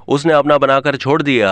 اس نے اپنا بنا کر چھوڑ دیا۔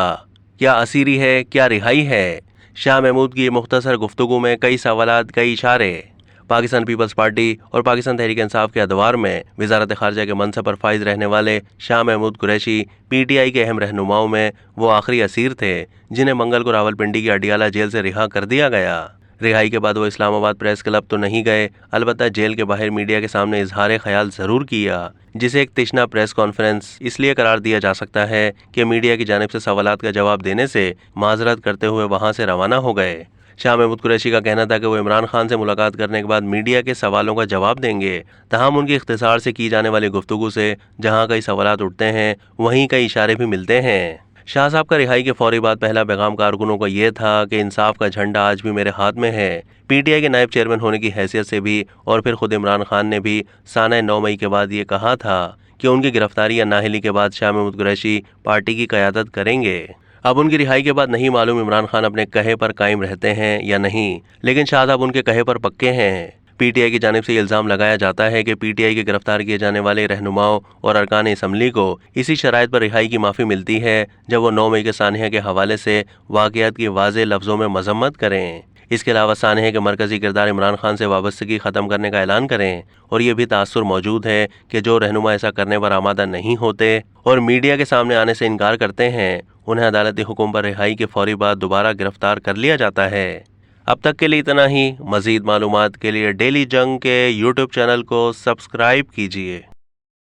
کیا اسیری ہے، کیا رہائی ہے؟ شاہ محمود کی مختصر گفتگو میں کئی سوالات، کئی اشارے۔ پاکستان پیپلز پارٹی اور پاکستان تحریک انصاف کے ادوار میں وزارت خارجہ کے منصب پر فائز رہنے والے شاہ محمود قریشی پی ٹی آئی کے اہم رہنماؤں میں وہ آخری اسیر تھے جنہیں منگل کو راولپنڈی کی اڈیالہ جیل سے رہا کر دیا گیا۔ رہائی کے بعد وہ اسلام آباد پریس کلب تو نہیں گئے، البتہ جیل کے باہر میڈیا کے سامنے اظہار خیال ضرور کیا، جسے ایک تشنہ پریس کانفرنس اس لیے قرار دیا جا سکتا ہے کہ میڈیا کی جانب سے سوالات کا جواب دینے سے معذرت کرتے ہوئے وہاں سے روانہ ہو گئے۔ شاہ محمود قریشی کا کہنا تھا کہ وہ عمران خان سے ملاقات کرنے کے بعد میڈیا کے سوالوں کا جواب دیں گے، تاہم ان کی اختصار سے کی جانے والی گفتگو سے جہاں کئی سوالات اٹھتے ہیں وہیں کئی اشارے بھی ملتے ہیں۔ شاہ صاحب کا رہائی کے فوری بعد پہلا پیغام کارکنوں کا یہ تھا کہ انصاف کا جھنڈا آج بھی میرے ہاتھ میں ہے۔ پی ٹی آئی کے نائب چیئرمین ہونے کی حیثیت سے بھی اور پھر خود عمران خان نے بھی سانہ 9 مئی کے بعد یہ کہا تھا کہ ان کی گرفتاری یا نااہلی کے بعد شاہ محمود قریشی پارٹی کی قیادت کریں گے۔ اب ان کی رہائی کے بعد نہیں معلوم عمران خان اپنے کہے پر قائم رہتے ہیں یا نہیں، لیکن شاہ صاحب ان کے کہے پر پکے ہیں۔ پی ٹی آئی کی جانب سے یہ الزام لگایا جاتا ہے کہ پی ٹی آئی کے گرفتار کیے جانے والے رہنماؤں اور ارکان اسمبلی کو اسی شرائط پر رہائی کی معافی ملتی ہے جب وہ 9 مئی کے سانحہ کے حوالے سے واقعات کی واضح لفظوں میں مذمت کریں۔ اس کے علاوہ سانحہ کے مرکزی کردار عمران خان سے وابستگی ختم کرنے کا اعلان کریں، اور یہ بھی تاثر موجود ہے کہ جو رہنما ایسا کرنے پر آمادہ نہیں ہوتے اور میڈیا کے سامنے آنے سے انکار کرتے ہیں انہیں عدالتی حکم پر رہائی کے فوری بعد دوبارہ گرفتار کر لیا جاتا ہے۔ اب تک کے لیے اتنا ہی۔ مزید معلومات کے لیے ڈیلی جنگ کے یوٹیوب چینل کو سبسکرائب کیجیے۔